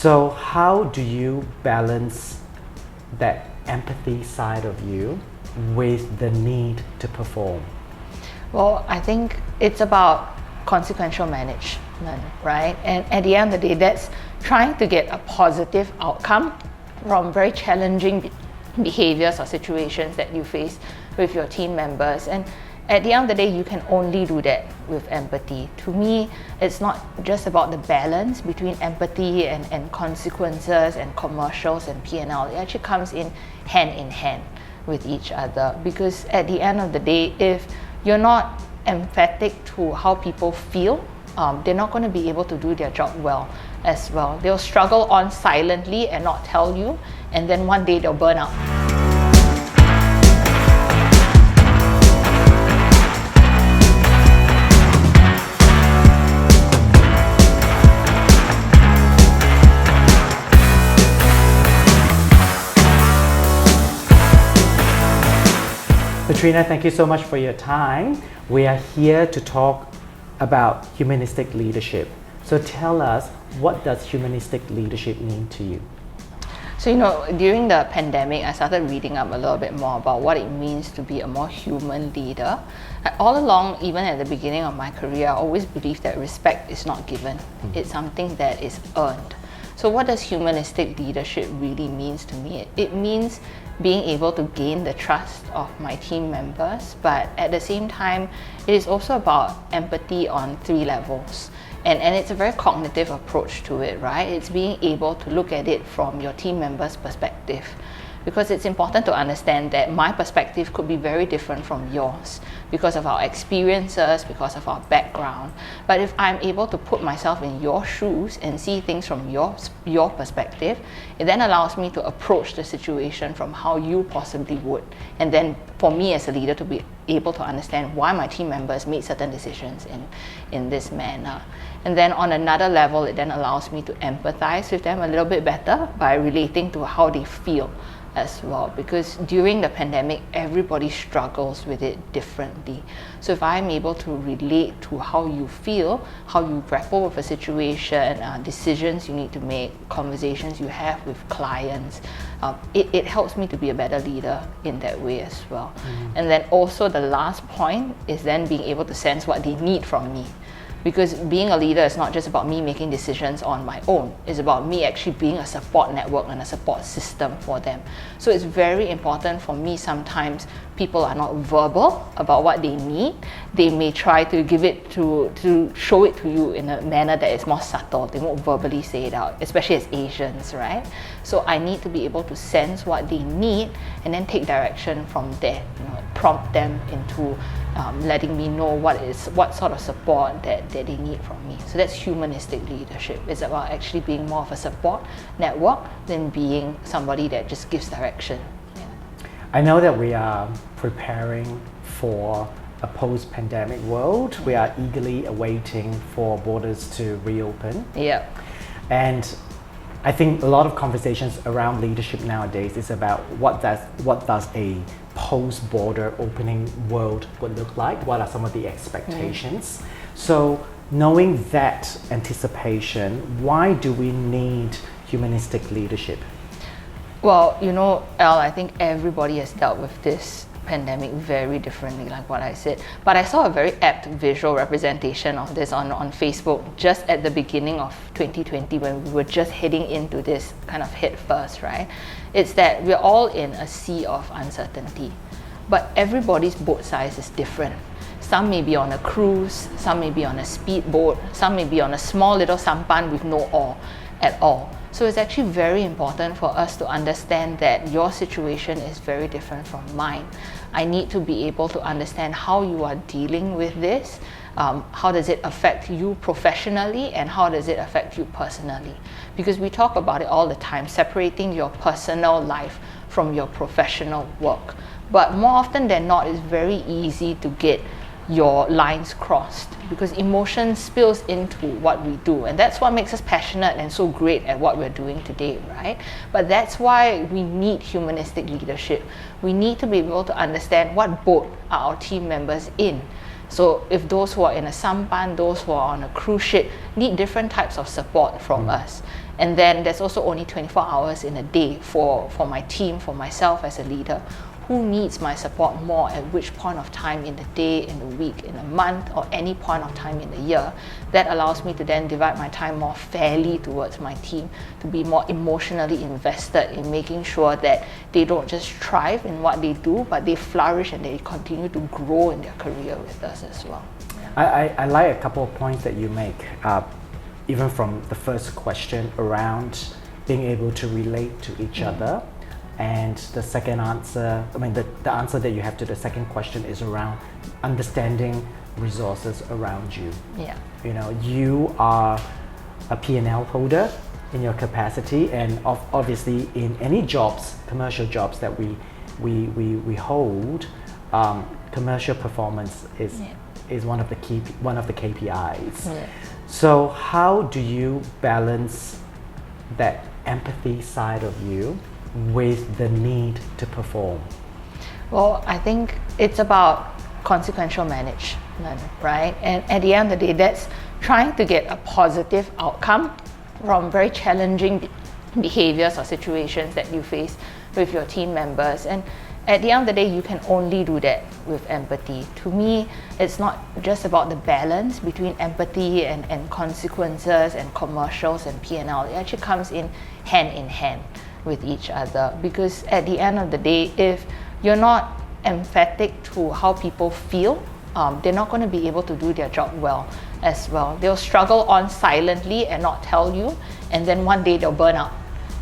So how do you balance that empathy side of you with the need to perform? Well, I think it's about consequential management, right? And at the end of the day, that's trying to get a positive outcome from very challenging behaviors or situations that you face with your team members. And at the end of the day, you can only do that with empathy. To me, it's not just about the balance between empathy and consequences and commercials and P&L. It actually comes in hand with each other, because at the end of the day, if you're not empathetic to how people feel, they're not going to be able to do their job well as well. They'll struggle on silently and not tell you, and then one day they'll burn out. Petrina, thank you so much for your time. We are here to talk about humanistic leadership. So tell us, what does humanistic leadership mean to you? So, during the pandemic, I started reading up a little bit more about what it means to be a more human leader. All along, even at the beginning of my career, I always believed that respect is not given. It's something that is earned. So what does humanistic leadership really means to me? It means being able to gain the trust of my team members, but at the same time, it is also about empathy on 3 levels. And it's a very cognitive approach to it, right? It's being able to look at it from your team members' perspective. Because it's important to understand that my perspective could be very different from yours because of our experiences, because of our background. But if I'm able to put myself in your shoes and see things from your perspective, it then allows me to approach the situation from how you possibly would. And then for me as a leader to be able to understand why my team members made certain decisions in this manner. And then on another level, it then allows me to empathize with them a little bit better by relating to how they feel as well, because during the pandemic, everybody struggles with it differently. So if I'm able to relate to how you feel, how you grapple with a situation, decisions you need to make, conversations you have with clients, it helps me to be a better leader in that way as well. And then also the last point is then being able to sense what they need from me. Because being a leader is not just about me making decisions on my own. It's about me actually being a support network and a support system for them. So it's very important for me sometimes people are not verbal about what they need. They may try to give it to show it to you in a manner that is more subtle. They won't verbally say it out, especially as Asians, right? So I need to be able to sense what they need and then take direction from there, prompt them into letting me know what sort of support that they need from me. So that's humanistic leadership. It's about actually being more of a support network than being somebody that just gives direction. I know that we are preparing for a post-pandemic world. We are eagerly awaiting for borders to reopen. Yeah. And I think a lot of conversations around leadership nowadays is about what does a post-border opening world would look like? What are some of the expectations? So knowing that anticipation, why do we need humanistic leadership? Well, Al, I think everybody has dealt with this pandemic very differently, like what I said. But I saw a very apt visual representation of this on Facebook just at the beginning of 2020 when we were just heading into this kind of head first, right? It's that we're all in a sea of uncertainty, but everybody's boat size is different. Some may be on a cruise, some may be on a speedboat, some may be on a small little sampan with no oar at all. So it's actually very important for us to understand that your situation is very different from mine. I need to be able to understand how you are dealing with this. How does it affect you professionally and how does it affect you personally? Because we talk about it all the time, separating your personal life from your professional work. But more often than not, it's very easy to get your lines crossed because emotion spills into what we do, and that's what makes us passionate and so great at what we're doing today, right? But that's why we need humanistic leadership. We need to be able to understand what boat are our team members in, So if those who are in a sampan, those who are on a cruise ship need different types of support from us. And then there's also only 24 hours in a day for my team, for myself as a leader. Who needs my support more at which point of time in the day, in the week, in a month, or any point of time in the year? That allows me to then divide my time more fairly towards my team, to be more emotionally invested in making sure that they don't just thrive in what they do, but they flourish and they continue to grow in their career with us as well. I like a couple of points that you make, even from the first question around being able to relate to each other. And the second answer, the answer that you have to the second question is around understanding resources around you. Yeah. You know, you are a P&L holder in your capacity, and obviously in any jobs, commercial jobs that we hold, commercial performance is one of the KPIs. Yeah. So how do you balance that empathy side of you with the need to perform? Well, I think it's about consequential management, right? And at the end of the day, that's trying to get a positive outcome from very challenging behaviors or situations that you face with your team members. And at the end of the day, you can only do that with empathy. To me, it's not just about the balance between empathy and consequences and commercials and P&L. It actually comes in hand with each other, because at the end of the day, if you're not empathetic to how people feel, they're not going to be able to do their job well as well. They'll struggle on silently and not tell you, and then one day they'll burn out,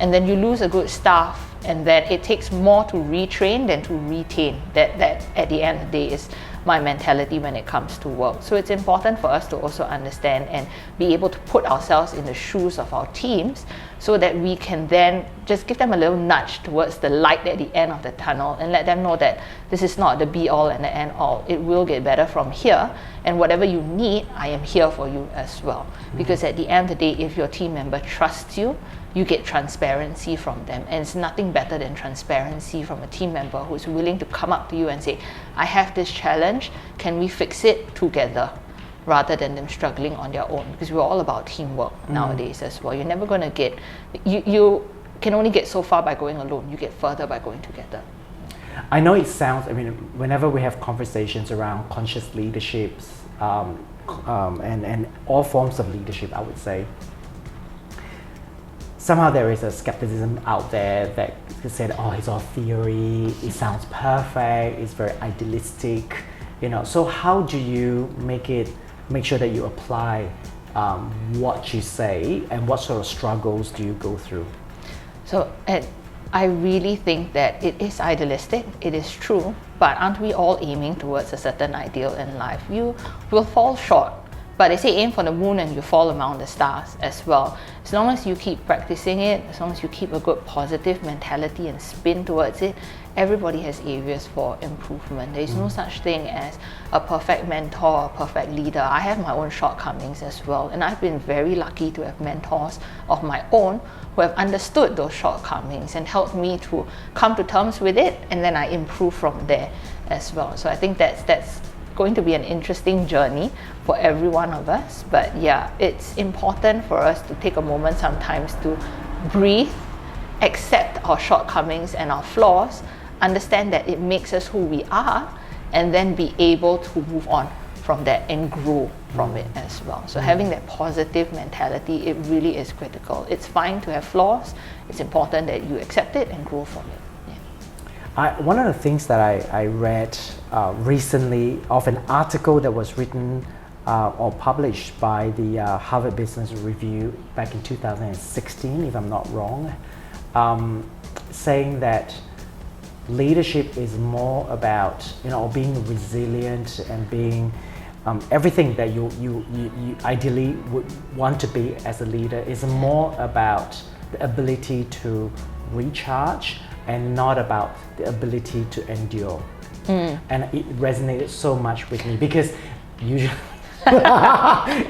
and then you lose a good staff, and then it takes more to retrain than to retain. That at the end of the day is my mentality when it comes to work. So it's important for us to also understand and be able to put ourselves in the shoes of our teams, so that we can then just give them a little nudge towards the light at the end of the tunnel and let them know that this is not the be all and the end all. It will get better from here, and whatever you need, I am here for you as well. Because at the end of the day, if your team member trusts you, you get transparency from them, and it's nothing better than transparency from a team member who's willing to come up to you and say, I have this challenge, can we fix it together, rather than them struggling on their own, because we're all about teamwork nowadays as well. You're never going to get, you can only get so far by going alone. You get further by going together. I know it sounds, whenever we have conversations around conscious leaderships and all forms of leadership, I would say, somehow there is a skepticism out there that said, oh, it's all theory, it sounds perfect, it's very idealistic, So how do you make sure that you apply what you say, and what sort of struggles do you go through? So I really think that it is idealistic, it is true, but aren't we all aiming towards a certain ideal in life? You will fall short, but they say aim for the moon and you fall among the stars as well. As long as you keep practicing it, as long as you keep a good positive mentality and spin towards it, everybody has areas for improvement. There is no such thing as a perfect mentor, a perfect leader. I have my own shortcomings as well, and I've been very lucky to have mentors of my own who have understood those shortcomings and helped me to come to terms with it, and then I improve from there as well. So I think that's going to be an interesting journey for every one of us. But yeah, it's important for us to take a moment sometimes to breathe, accept our shortcomings and our flaws, understand that it makes us who we are, and then be able to move on from that and grow from it as well. So having that positive mentality, it really is critical. It's fine to have flaws. It's important that you accept it and grow from it. One of the things that I read recently of an article that was written or published by the Harvard Business Review back in 2016, if I'm not wrong, saying that leadership is more about being resilient and being everything that you ideally would want to be as a leader is more about the ability to recharge and not about the ability to endure. And it resonated so much with me, because usually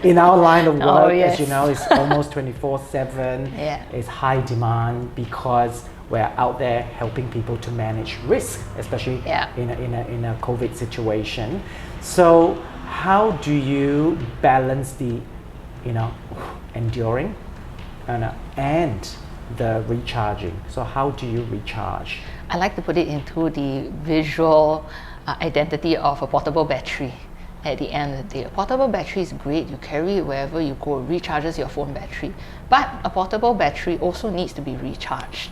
in our line of work, as you know, it's almost 24/7. It's high demand because we're out there helping people to manage risk, especially in a COVID situation. So how do you balance the, enduring and the recharging? So how do you recharge? I like to put it into the visual identity of a portable battery. At the end of the day, a portable battery is great. You carry it wherever you go, it recharges your phone battery. But a portable battery also needs to be recharged.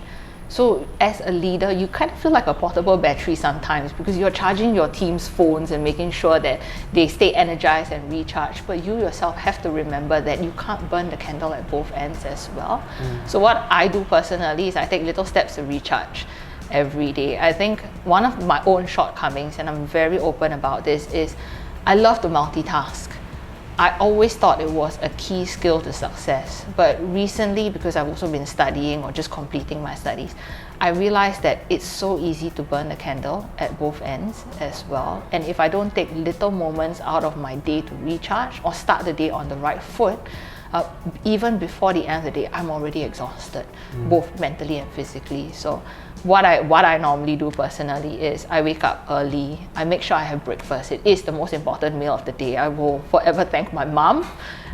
So as a leader, you kind of feel like a portable battery sometimes because you're charging your team's phones and making sure that they stay energized and recharged. But you yourself have to remember that you can't burn the candle at both ends as well. So what I do personally is I take little steps to recharge every day. I think one of my own shortcomings, and I'm very open about this, is I love to multitask. I always thought it was a key skill to success, but recently, because I've also been studying or just completing my studies, I realized that it's so easy to burn the candle at both ends as well. And if I don't take little moments out of my day to recharge or start the day on the right foot, even before the end of the day, I'm already exhausted, both mentally and physically. So what I normally do personally is I wake up early, I make sure I have breakfast. It is the most important meal of the day. I will forever thank my mom,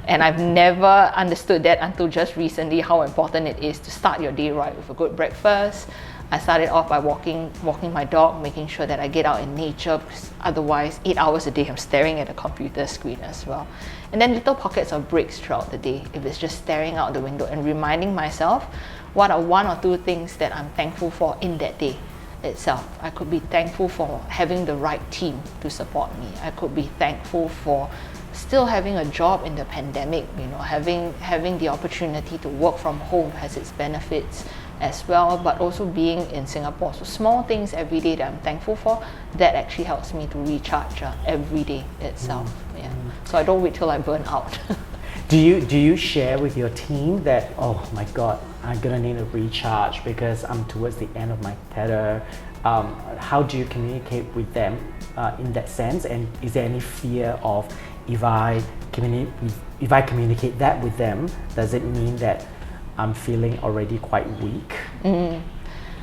and I've never understood that until just recently, how important it is to start your day right with a good breakfast. I started off by walking my dog, making sure that I get out in nature, because otherwise 8 hours a day I'm staring at a computer screen as well. And then little pockets of breaks throughout the day, if it's just staring out the window and reminding myself what are one or two things that I'm thankful for in that day itself. I could be thankful for having the right team to support me. I could be thankful for still having a job in the pandemic, having the opportunity to work from home has its benefits as well, but also being in Singapore. So small things every day that I'm thankful for, that actually helps me to recharge every day itself. So I don't wait till I burn out. Do you share with your team that, oh my God, I'm gonna need a recharge because I'm towards the end of my tether? How do you communicate with them in that sense? And is there any fear of if I communicate that with them, does it mean that I'm feeling already quite weak?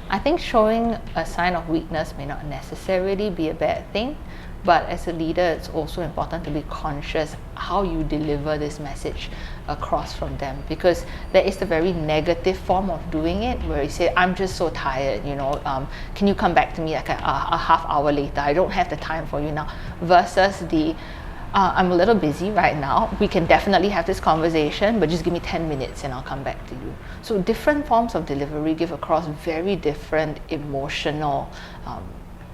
I think showing a sign of weakness may not necessarily be a bad thing, but as a leader, it's also important to be conscious how you deliver this message across from them, because there is the very negative form of doing it where you say, I'm just so tired, can you come back to me like a half hour later? I don't have the time for you now, versus the I'm a little busy right now. We can definitely have this conversation, but just give me 10 minutes and I'll come back to you. So different forms of delivery give across very different emotional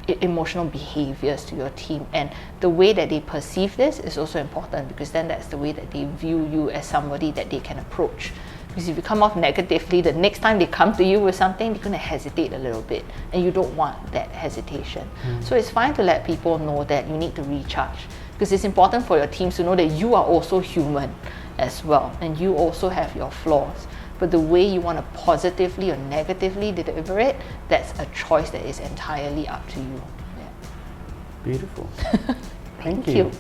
behaviors to your team, and the way that they perceive this is also important, because then that's the way that they view you as somebody that they can approach. Because if you come off negatively, the next time they come to you with something, they're going to hesitate a little bit, and you don't want that hesitation. So it's fine to let people know that you need to recharge, because it's important for your teams to know that you are also human as well, and you also have your flaws. But the way you want to positively or negatively deliver it, that's a choice that is entirely up to you. Beautiful. Thank you.